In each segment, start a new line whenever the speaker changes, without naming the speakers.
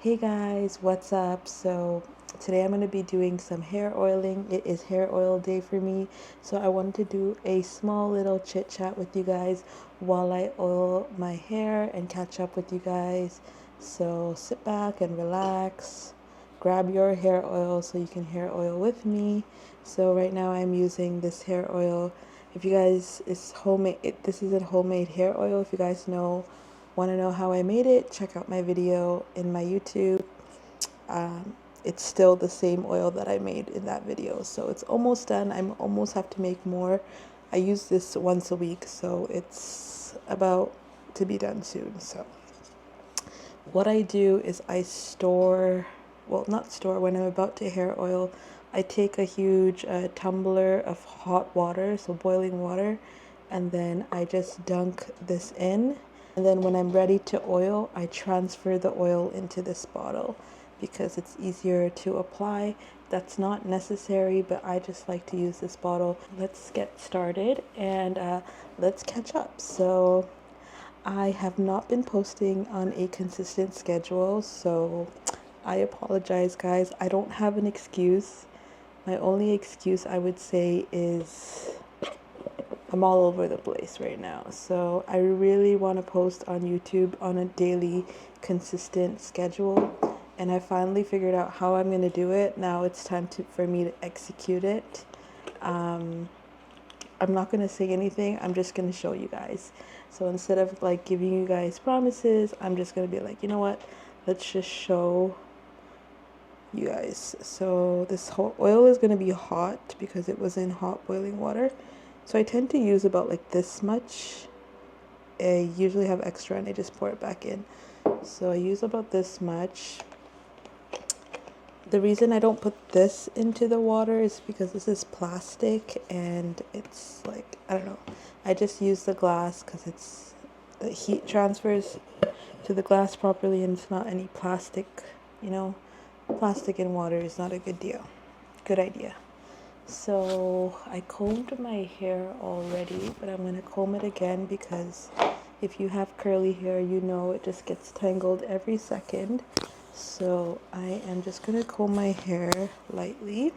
Hey guys, what's up? So today I'm going to be doing some hair oiling. It is hair oil day for me, so I wanted to do a small little chit chat with you guys while I oil my hair and catch up with you guys. So sit back and relax, grab your hair oil so you can hair oil with me. So right now I'm using this hair oil. If you guys, it's homemade, this is a homemade hair oil. If you guys want to know how I made it, check out my video in my YouTube. It's still the same oil that I made in that video, so it's almost done. I almost have to make more. I use this once a week, so it's about to be done soon. So what I do is I store, well, not store, when I'm about to hair oil, I take a huge tumbler of hot water, so boiling water, and then I just dunk this in. And then when I'm ready to oil, I transfer the oil into this bottle because it's easier to apply. That's not necessary, but I just like to use this bottle. Let's get started and let's catch up. So I have not been posting on a consistent schedule, so I apologize, guys. I don't have an excuse. My only excuse I would say is I'm all over the place right now. So I really want to post on YouTube on a daily, consistent schedule. And I finally figured out how I'm going to do it. Now it's time for me to execute it. I'm not going to say anything. I'm just going to show you guys. So instead of like giving you guys promises, I'm just going to be like, you know what? Let's just show you guys. So this whole oil is going to be hot because it was in hot boiling water. So I tend to use about like this much. I usually have extra and I just pour it back in. So I use about this much. The reason I don't put this into the water is because this is plastic and it's like, I don't know. I just use the glass because it's the heat transfers to the glass properly and it's not any plastic, plastic in water is not a good idea. So I combed my hair already, but I'm going to comb it again because if you have curly hair, you know it just gets tangled every second. So I am just going to comb my hair lightly.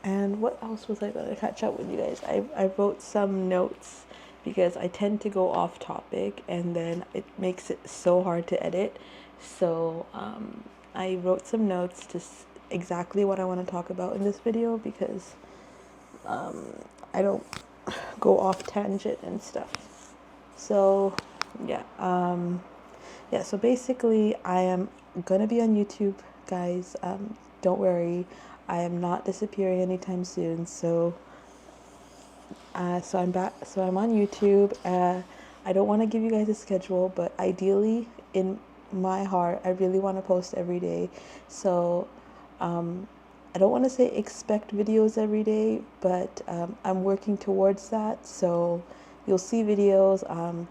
And what else was I going to catch up with you guys? I wrote some notes because I tend to go off topic and then it makes it so hard to edit. So I wrote some notes to exactly what I want to talk about in this video because I don't go off tangent and stuff. So yeah, so basically I am gonna be on YouTube, guys. Don't worry, I am not disappearing anytime soon. So I'm back. So I'm on YouTube. I don't want to give you guys a schedule, but ideally, in my heart, I really want to post every day. So I don't want to say expect videos every day, but I'm working towards that. So you'll see videos.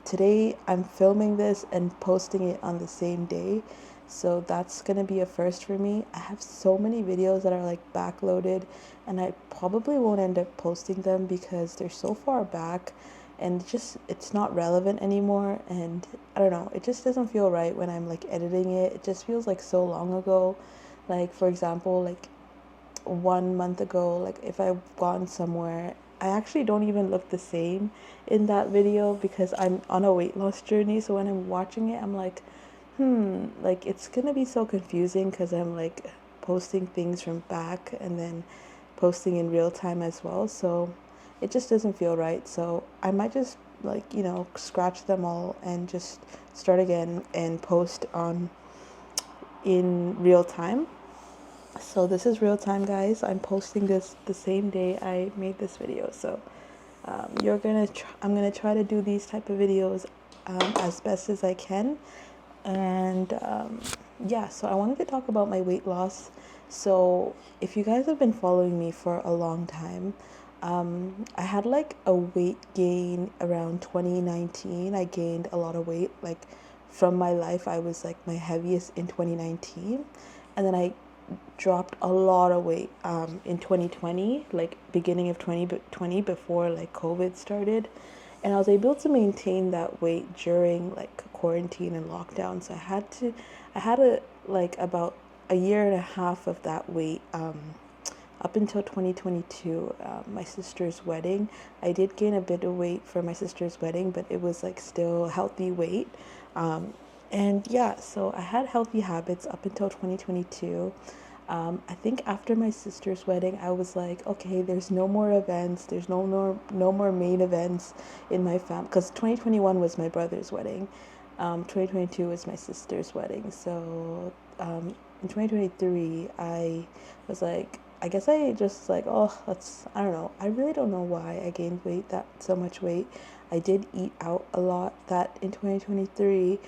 Today I'm filming this and posting it on the same day. So that's going to be a first for me. I have so many videos that are like backloaded and I probably won't end up posting them because they're so far back and it's not relevant anymore. And I don't know, it just doesn't feel right when I'm like editing it. It just feels like so long ago. Like for example, like 1 month ago, like if I've gone somewhere, I actually don't even look the same in that video because I'm on a weight loss journey. So when I'm watching it, I'm like, like it's gonna be so confusing because I'm like posting things from back and then posting in real time as well. So it just doesn't feel right. So I might just like, scratch them all and just start again and post on in real time. So this is real time, guys. I'm posting this the same day I made this video. So I'm gonna try to do these type of videos as best as I can. And so I wanted to talk about my weight loss. So if you guys have been following me for a long time, I had like a weight gain around 2019. I gained a lot of weight. Like from my life, I was like my heaviest in 2019, and then I dropped a lot of weight in 2020, like beginning of 2020, before like COVID started. and I was able to maintain that weight during like quarantine and lockdown. So I had a like about a year and a half of that weight up until 2022, my sister's wedding. I did gain a bit of weight for my sister's wedding, but it was like still healthy weight. And yeah, so I had healthy habits up until 2022. I think after my sister's wedding, I was like, okay, there's no more events. There's no more main events in my family, because 2021 was my brother's wedding. 2022 was my sister's wedding. So in 2023, I was like, I guess I just like, oh, I don't know. I really don't know why I gained weight, that so much weight. I did eat out a lot that in 2023.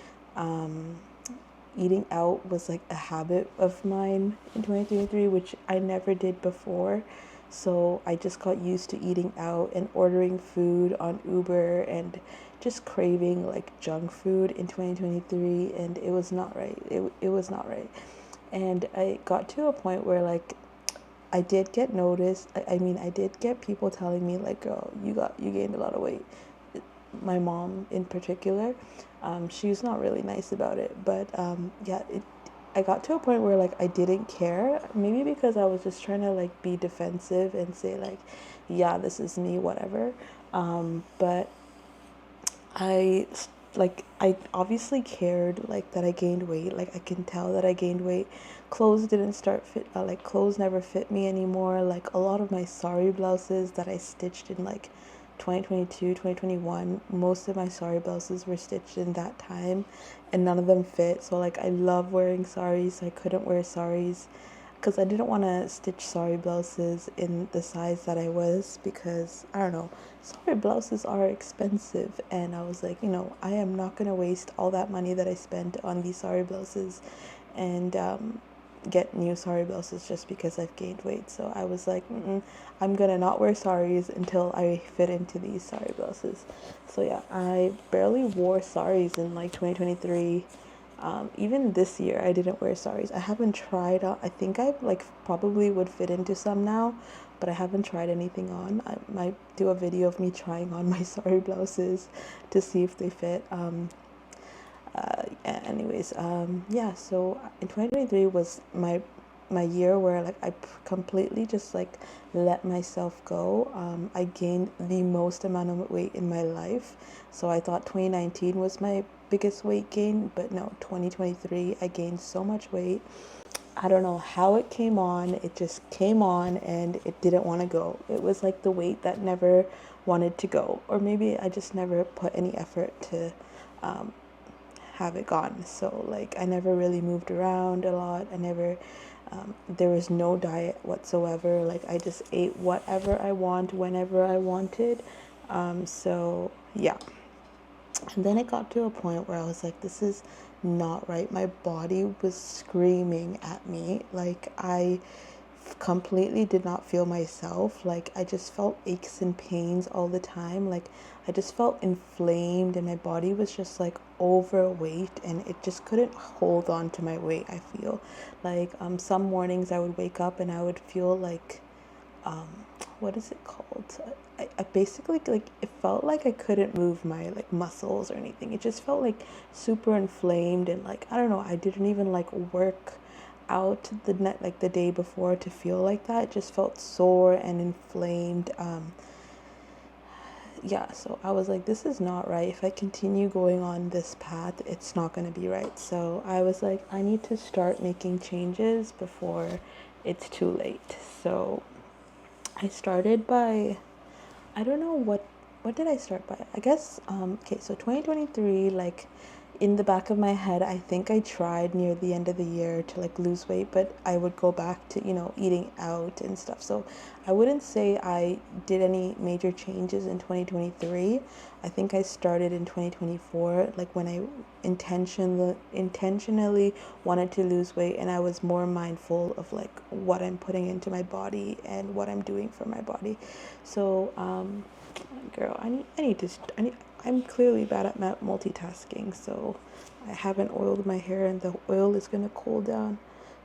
Eating out was like a habit of mine in 2023, which I never did before. So I just got used to eating out and ordering food on Uber and just craving like junk food in 2023, and it was not right. It was not right. And I got to a point where like I did get noticed. I mean, I did get people telling me like, "Girl, you gained a lot of weight." My mom in particular, she's not really nice about it, but yeah, I got to a point where like I didn't care, maybe because I was just trying to like be defensive and say like, yeah, this is me, whatever. But I I obviously cared like that I gained weight. Like I can tell that I gained weight. Clothes didn't start fit like clothes never fit me anymore. Like a lot of my sari blouses that I stitched in like 2022, 2021, most of my sari blouses were stitched in that time and none of them fit. So like I love wearing saris, so I couldn't wear saris because I didn't want to stitch sari blouses in the size that I was, because I don't know, sari blouses are expensive, and I was like, I am not going to waste all that money that I spent on these sari blouses and get new sari blouses just because I've gained weight. So I was like, I'm gonna not wear saris until I fit into these sari blouses. So yeah, I barely wore saris in like 2023. Even this year, I didn't wear saris. I haven't tried on. I think I like probably would fit into some now, but I haven't tried anything on. I might do a video of me trying on my sari blouses to see if they fit. Anyways, yeah. So in 2023 was my year where like I completely just like let myself go. I gained the most amount of weight in my life. So I thought 2019 was my biggest weight gain, but no, 2023 I gained so much weight. I don't know how it came on. It just came on and it didn't want to go. It was like the weight that never wanted to go, or maybe I just never put any effort to um, have it gone. So like I never really moved around a lot. I never there was no diet whatsoever. Like I just ate whatever I want whenever I wanted. So yeah. And then it got to a point where I was like, this is not right. My body was screaming at me. Like I completely did not feel myself. Like I just felt aches and pains all the time. Like I just felt inflamed and my body was just like overweight and it just couldn't hold on to my weight. I feel like some mornings I would wake up and I would feel like um what is it called? I basically like it felt like I couldn't move my like muscles or anything. It just felt like super inflamed and like I don't know, I didn't even like work out the net like the day before to feel like that. It just felt sore and inflamed. Yeah, so I was like, this is not right. If I continue going on this path, it's not going to be right. So I was like, I need to start making changes before it's too late. So I started by, I don't know what did I start by? I guess okay, so 2023, like in the back of my head, I think I tried near the end of the year to like lose weight, but I would go back to, eating out and stuff. So I wouldn't say I did any major changes in 2023. I think I started in 2024, like when I intentionally wanted to lose weight, and I was more mindful of like what I'm putting into my body and what I'm doing for my body. So girl, I'm clearly bad at multitasking, so I haven't oiled my hair and the oil is gonna cool down.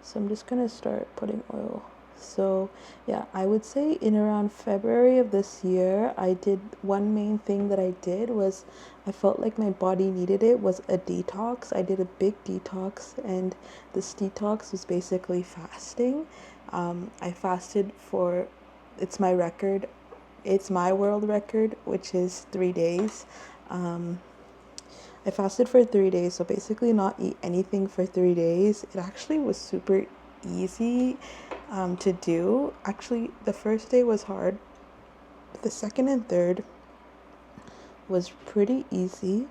So I'm just gonna start putting oil So yeah, I would say in around February of this year, I did one main thing that I did was I felt like my body needed it was a detox. I did a big detox, and this detox was basically fasting. I fasted for, it's my record, it's my world record, which is 3 days. Um, I fasted for 3 days, so basically not eat anything for 3 days. It actually was super easy to do. Actually, the first day was hard. The second and third was pretty easy.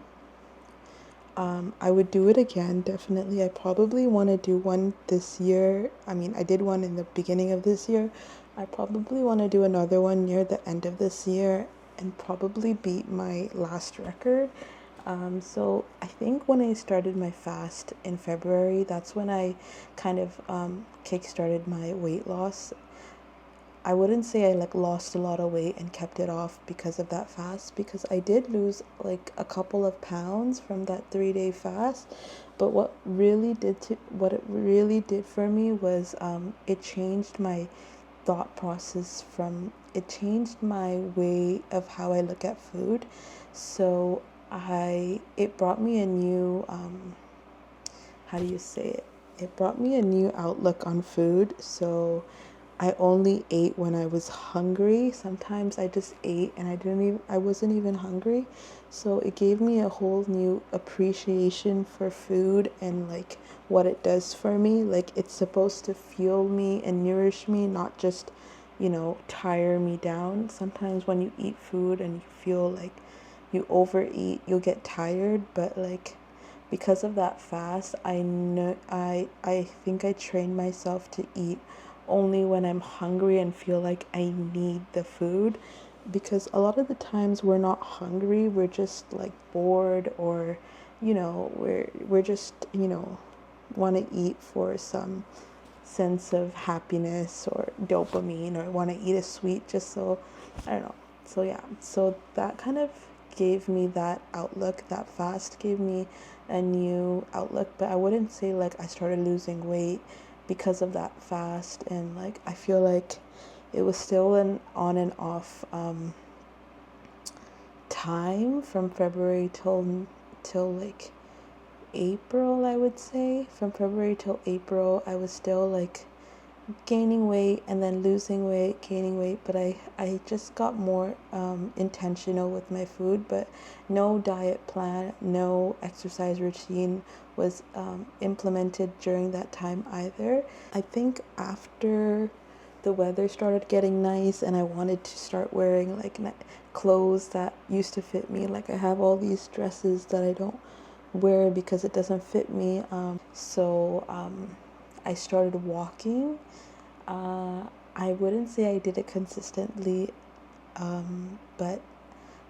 I would do it again, definitely. I probably want to do one this year. I mean, I did one in the beginning of this year. I probably want to do another one near the end of this year and probably beat my last record. So I think when I started my fast in February, that's when I kind of kick-started my weight loss. I wouldn't say I like lost a lot of weight and kept it off because of that fast, because I did lose like a couple of pounds from that 3 day fast. But what it really did for me was it changed my thought process from it changed my way of how I look at food. So I it brought me a new how do you say it? It brought me a new outlook on food. So I only ate when I was hungry. Sometimes I just ate and I wasn't even hungry. So it gave me a whole new appreciation for food and like what it does for me. Like it's supposed to fuel me and nourish me, not just, tire me down. Sometimes when you eat food and you feel like you overeat, you'll get tired, but like because of that fast, I think I trained myself to eat only when I'm hungry and feel like I need the food, because a lot of the times we're not hungry, we're just like bored, or we're just want to eat for some sense of happiness or dopamine, or want to eat a sweet just so I don't know. So yeah, so that kind of gave me that outlook. That fast gave me a new outlook, but I wouldn't say like I started losing weight because of that fast. And like I feel like it was still an on and off time from February till like April. I would say from February till April I was still like gaining weight and then losing weight, gaining weight, but I just got more intentional with my food. But no diet plan, no exercise routine was implemented during that time either. I think after the weather started getting nice and I wanted to start wearing like clothes that used to fit me, like I have all these dresses that I don't wear because it doesn't fit me. I started walking. I wouldn't say I did it consistently, but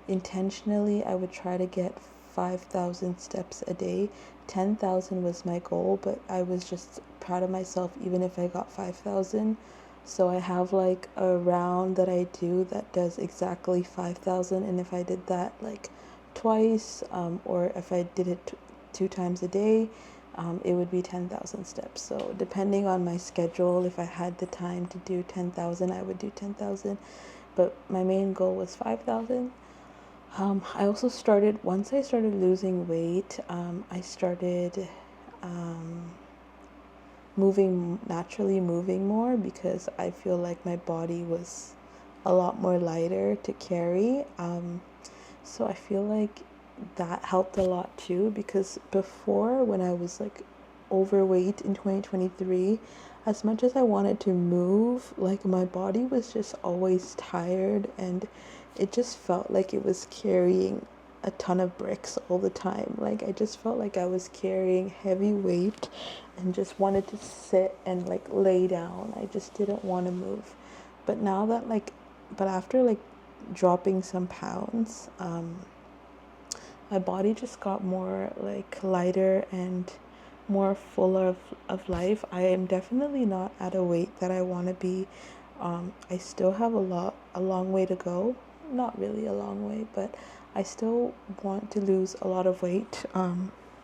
intentionally I would try to get 5,000 steps a day. 10,000 was my goal, but I was just proud of myself even if I got 5,000. So I have like a round that I do that does exactly 5,000, and if I did that like twice, or if I did it 2 times a day, it would be 10,000 steps. So depending on my schedule, if I had the time to do 10,000, I would do 10,000. But my main goal was 5,000. I also once I started losing weight, I started naturally moving more, because I feel like my body was a lot more lighter to carry. So I feel like that helped a lot too, because before, when I was like overweight in 2023, as much as I wanted to move, like my body was just always tired, and it just felt like it was carrying a ton of bricks all the time. Like I just felt like I was carrying heavy weight and just wanted to sit and like lay down. I just didn't want to move. But now that but after like dropping some pounds, my body just got more like lighter and more full of life. I am definitely not at a weight that I want to be. I still have a long way to go. Not really a long way, but I still want to lose a lot of weight,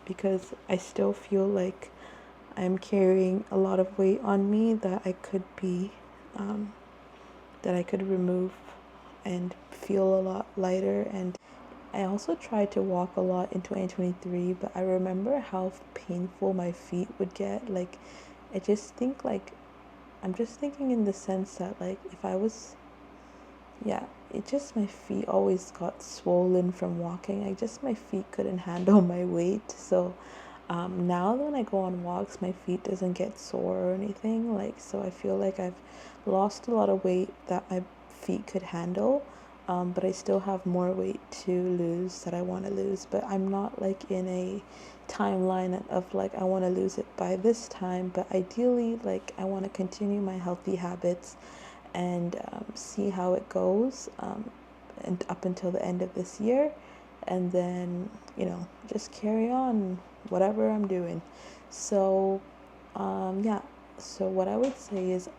because I still feel like I'm carrying a lot of weight on me that I could be that I could remove and feel a lot lighter. And I also tried to walk a lot in 2023, but I remember how painful my feet would get. Like, I just think, like, I'm just thinking in the sense that, like, if I was, yeah, it just, my feet always got swollen from walking. My feet couldn't handle my weight. So, now when I go on walks, my feet doesn't get sore or anything. Like, so I feel like I've lost a lot of weight that my feet could handle. But I still have more weight to lose that I want to lose. But I'm not like in a timeline of like I want to lose it by this time. But ideally, like I want to continue my healthy habits and see how it goes, and up until the end of this year, and then just carry on whatever I'm doing. So yeah, so what I would say is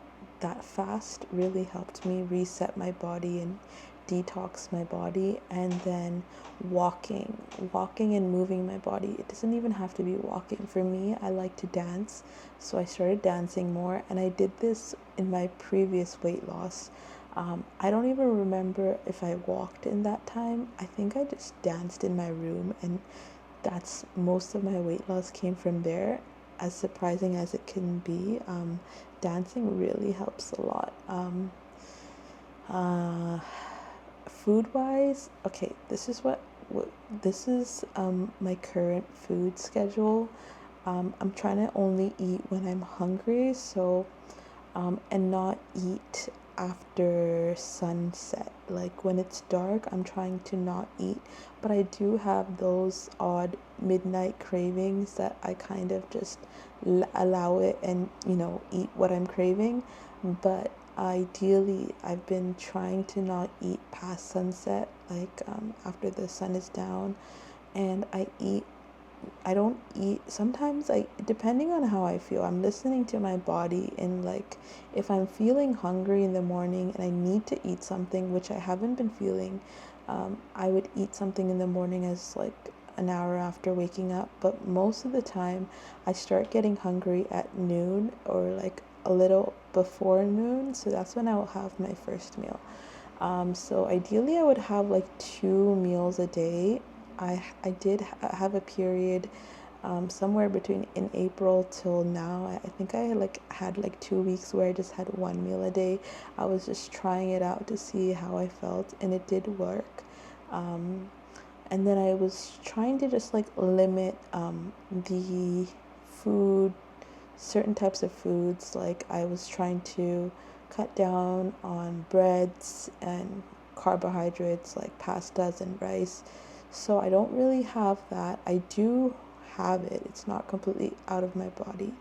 that fast really helped me reset my body and detox my body. And then walking and moving my body, it doesn't even have to be walking. For me, I like to dance, so I started dancing more, and I did this in my previous weight loss. I don't even remember if I walked in that time. I think I just danced in my room, and that's most of my weight loss came from there. As surprising as it can be, dancing really helps a lot. Uh, Food wise, okay, this is my current food schedule. I'm trying to only eat when I'm hungry, so and not eat after sunset. Like when it's dark, I'm trying to not eat, but I do have those odd midnight cravings that I kind of just allow it and eat what I'm craving. But ideally, I've been trying to not eat past sunset, like after the sun is down, and I don't eat. Sometimes depending on how I feel, I'm listening to my body. And like, if I'm feeling hungry in the morning and I need to eat something, which I haven't been feeling, I would eat something in the morning as like an hour after waking up. But most of the time, I start getting hungry at noon or like a little before noon. So that's when I will have my first meal. So ideally, I would have like 2 meals a day. I did have a period somewhere between in April till now. I think I like had like 2 weeks where I just had 1 meal a day. I was just trying it out to see how I felt, and it did work. And then I was trying to just like limit the food, certain types of foods. Like I was trying to cut down on breads and carbohydrates like pastas and rice. So I don't really have that. I do have it. It's not completely out of my body.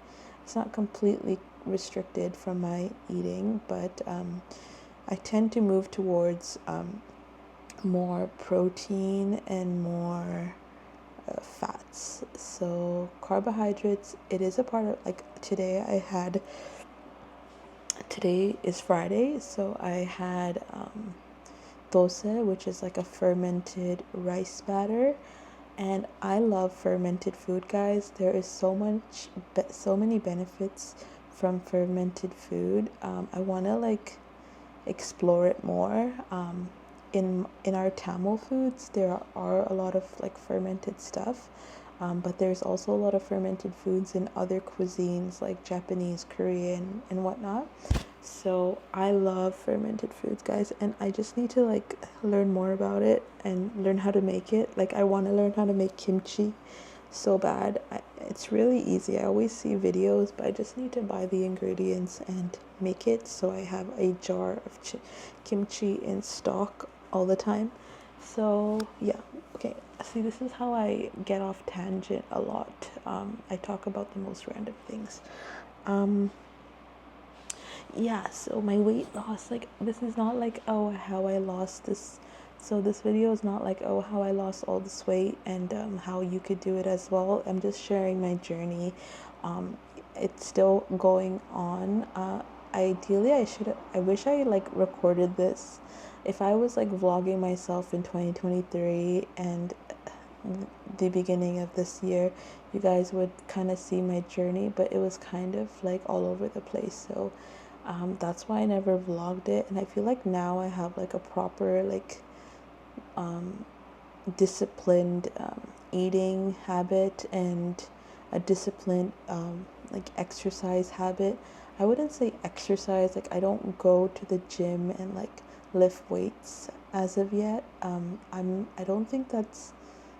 It's not completely restricted from my eating, but I tend to move towards more protein and more fats. So carbohydrates, it is a part of, like today is Friday, so I had dosa, which is like a fermented rice batter. And I love fermented food, guys. There is so many benefits from fermented food. I want to like explore it more. In our Tamil foods, there are a lot of like fermented stuff, but there's also a lot of fermented foods in other cuisines like Japanese, Korean, and whatnot. So I love fermented foods, guys, and I just need to like learn more about it and learn how to make it. Like I want to learn how to make kimchi so bad. It's really easy. I always see videos, but I just need to buy the ingredients and make it. So I have a jar of kimchi in stock all the time. So yeah, okay. See, this is how I get off tangent a lot. I talk about the most random things. Yeah, so my weight loss, like this is not like, oh, how I lost this. So this video is not like, oh, how I lost all this weight and how you could do it as well. I'm just sharing my journey. It's still going on. Ideally, I wish I like recorded this. If I was like vlogging myself in 2023 and the beginning of this year, you guys would kind of see my journey, but it was kind of like all over the place. So That's why I never vlogged it, and I feel like now I have like a proper like disciplined eating habit and a disciplined like exercise habit. I wouldn't say exercise, like I don't go to the gym and like lift weights as of yet. I don't think that's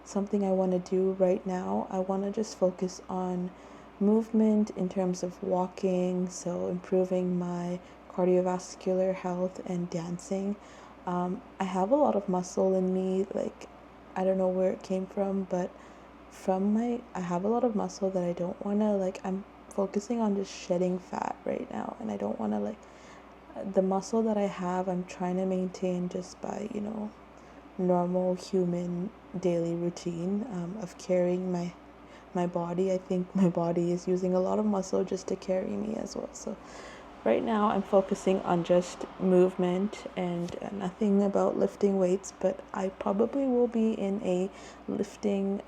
something I want to do right now. I want to just focus on movement in terms of walking, so improving my cardiovascular health and dancing. I have a lot of muscle in me, like I don't know where it came from, but I have a lot of muscle that I don't want to like, I'm focusing on just shedding fat right now, and I don't want to like, the muscle that I have, I'm trying to maintain just by, normal human daily routine of carrying my body. I think my body is using a lot of muscle just to carry me as well. So right now I'm focusing on just movement and nothing about lifting weights, but I probably will be in a lifting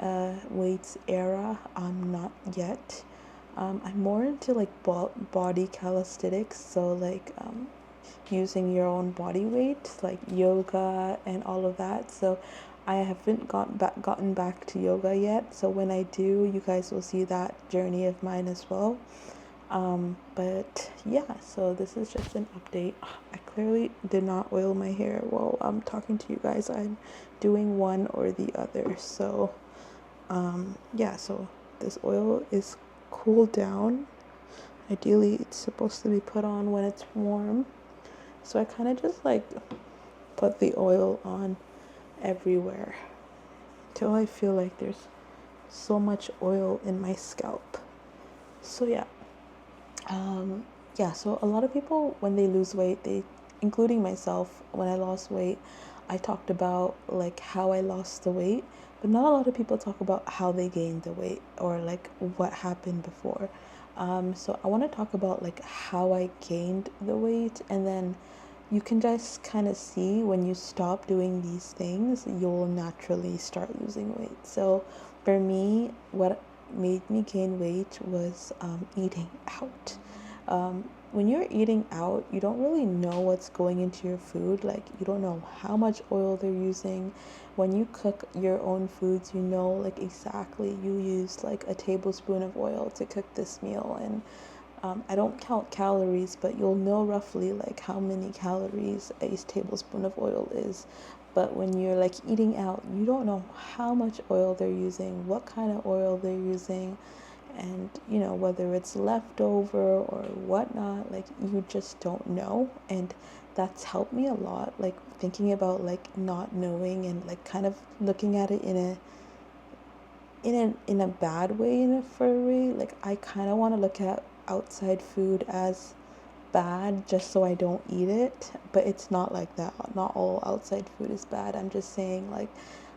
weights era. I'm not yet. I'm more into like body calisthenics, so like using your own body weight, like yoga and all of that. So I haven't gotten back to yoga yet. So when I do, you guys will see that journey of mine as well. But yeah, so this is just an update. I clearly did not oil my hair while I'm talking to you guys. I'm doing one or the other. So yeah, so this oil is cooled down. Ideally, it's supposed to be put on when it's warm. So I kind of just like put the oil on everywhere till I feel like there's so much oil in my scalp. So yeah, so a lot of people when they lose weight, they, including myself, when I lost weight, I talked about like how I lost the weight, but not a lot of people talk about how they gained the weight or like what happened before. So I want to talk about like how I gained the weight, and then you can just kind of see when you stop doing these things, you'll naturally start losing weight. So for me, what made me gain weight was eating out. When you're eating out, you don't really know what's going into your food. Like, you don't know how much oil they're using. When you cook your own foods, you know, like exactly you used like a tablespoon of oil to cook this meal. And I don't count calories, but you'll know roughly like how many calories a tablespoon of oil is. But when you're like eating out, you don't know how much oil they're using, what kind of oil they're using, and whether it's leftover or whatnot. Like, you just don't know. And that's helped me a lot, like thinking about like not knowing and like kind of looking at it in a bad way, for a way. Like, I kind of want to look at outside food as bad just so I don't eat it, but it's not like that. Not all outside food is bad. I'm just saying, like,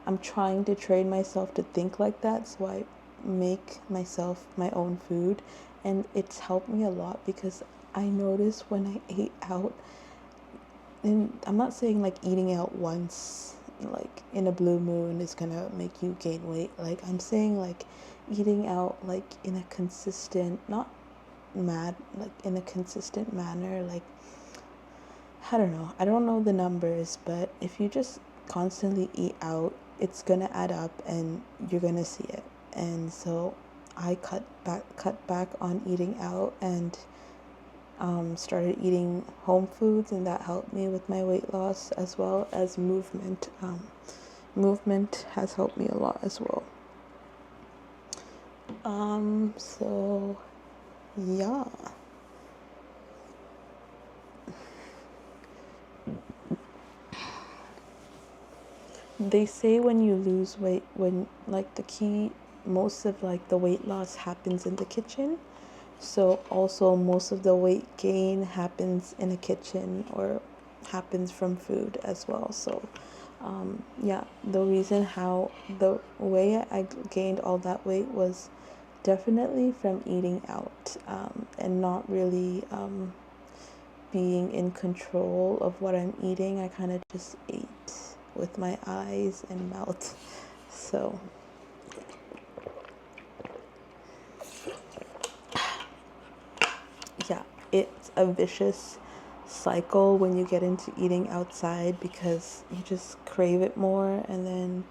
I'm trying to train myself to think like that, so I make myself my own food. And it's helped me a lot because I notice when I ate out, and I'm not saying like eating out once like in a blue moon is gonna make you gain weight. Like, I'm saying like eating out like in a consistent, not mad, like in a consistent manner. Like, I don't know, I don't know the numbers, but if you just constantly eat out, it's gonna add up and you're gonna see it. And so I cut back on eating out, and started eating home foods, and that helped me with my weight loss, as well as movement. Movement has helped me a lot as well. So yeah. They say when you lose weight, when like the key, most of like the weight loss happens in the kitchen. So also most of the weight gain happens in a kitchen, or happens from food as well. So yeah, the reason how the way I gained all that weight was definitely from eating out, and not really being in control of what I'm eating. I kind of just ate with my eyes and mouth. So yeah. it's a vicious cycle when you get into eating outside, because you just crave it more, and then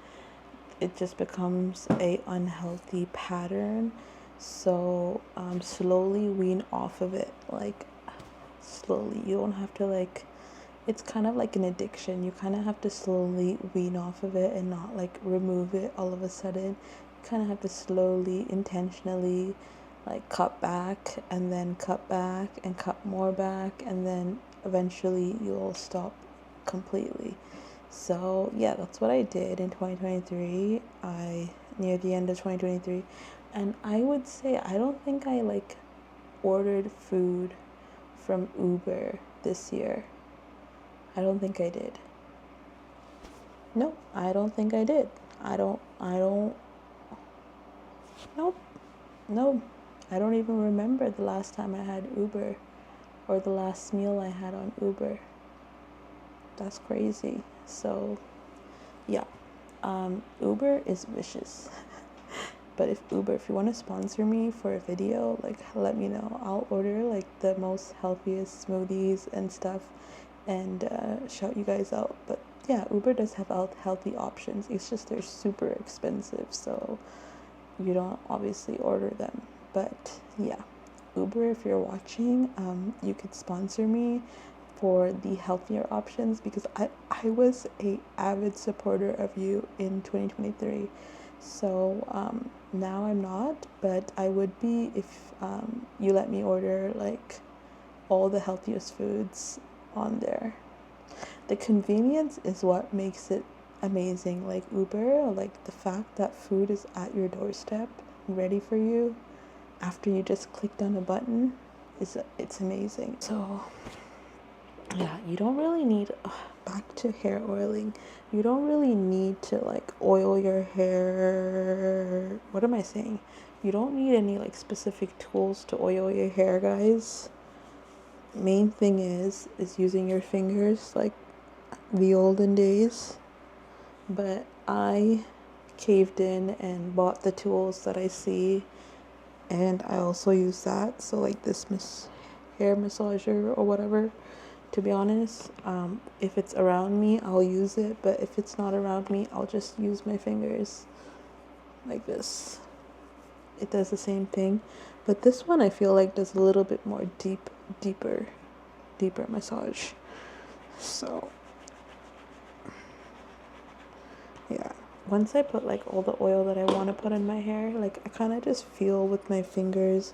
it just becomes a unhealthy pattern. So slowly wean off of it, like slowly. You don't have to like, it's kind of like an addiction. You kind of have to slowly wean off of it and not like remove it all of a sudden. You kind of have to slowly, intentionally like cut back and then cut back and cut more back, and then eventually you'll stop completely. So yeah, that's what I did in 2023. Near the end of 2023, and I would say I don't think I like ordered food from Uber this year. I don't think I did. No, I don't think I did. Nope. No. I don't even remember the last time I had Uber, or the last meal I had on Uber. That's crazy. So, yeah. Uber is vicious. But if you want to sponsor me for a video, like, let me know. I'll order like the most healthiest smoothies and stuff, and shout you guys out. But yeah, Uber does have healthy options. It's just they're super expensive, so you don't obviously order them. But yeah, Uber, if you're watching, you could sponsor me for the healthier options, because I was a avid supporter of you in 2023. So now I'm not, but I would be if you let me order like all the healthiest foods on there. The convenience is what makes it amazing. Like Uber, like the fact that food is at your doorstep, ready for you after you just clicked on a button, it's amazing. So yeah, you don't really need, back to hair oiling, you don't really need to like oil your hair. What am I saying? You don't need any like specific tools to oil your hair, guys. Main thing is using your fingers like the olden days. But I caved in and bought the tools that I see, and I also use that. So like this hair massager or whatever, to be honest, if it's around me I'll use it, but if it's not around me I'll just use my fingers like this. It does the same thing, but this one I feel like does a little bit more deeper massage. So yeah, once I put like all the oil that I want to put in my hair, like I kind of just feel with my fingers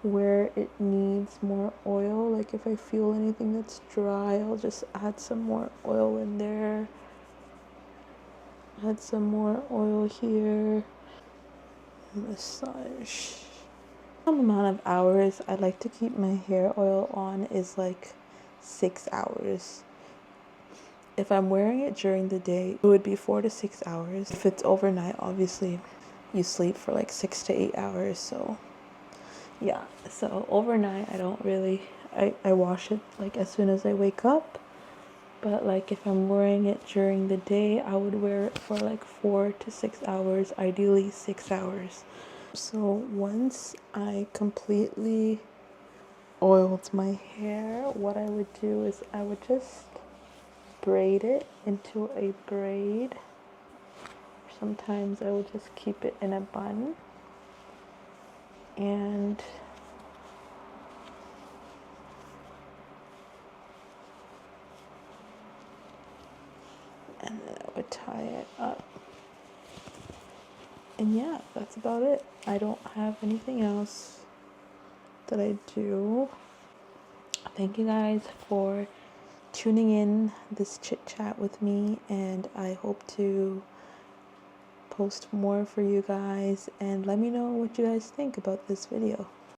where it needs more oil. Like if I feel anything that's dry, I'll just add some more oil in there, add some more oil here, massage. Some amount of hours I like to keep my hair oil on is like 6 hours. If I'm wearing it during the day, it would be 4 to 6 hours. If it's overnight, obviously you sleep for like 6 to 8 hours. So yeah, so overnight I don't really, I wash it like as soon as I wake up. But like if I'm wearing it during the day, I would wear it for like 4 to 6 hours, ideally 6 hours. So once I completely oiled my hair, what I would do is I would just braid it into a braid. Sometimes I would just keep it in a bun, and then I would tie it up. And yeah, that's about it. I don't have anything else that I do. Thank you guys for tuning in this chit chat with me, and I hope to post more for you guys, and let me know what you guys think about this video.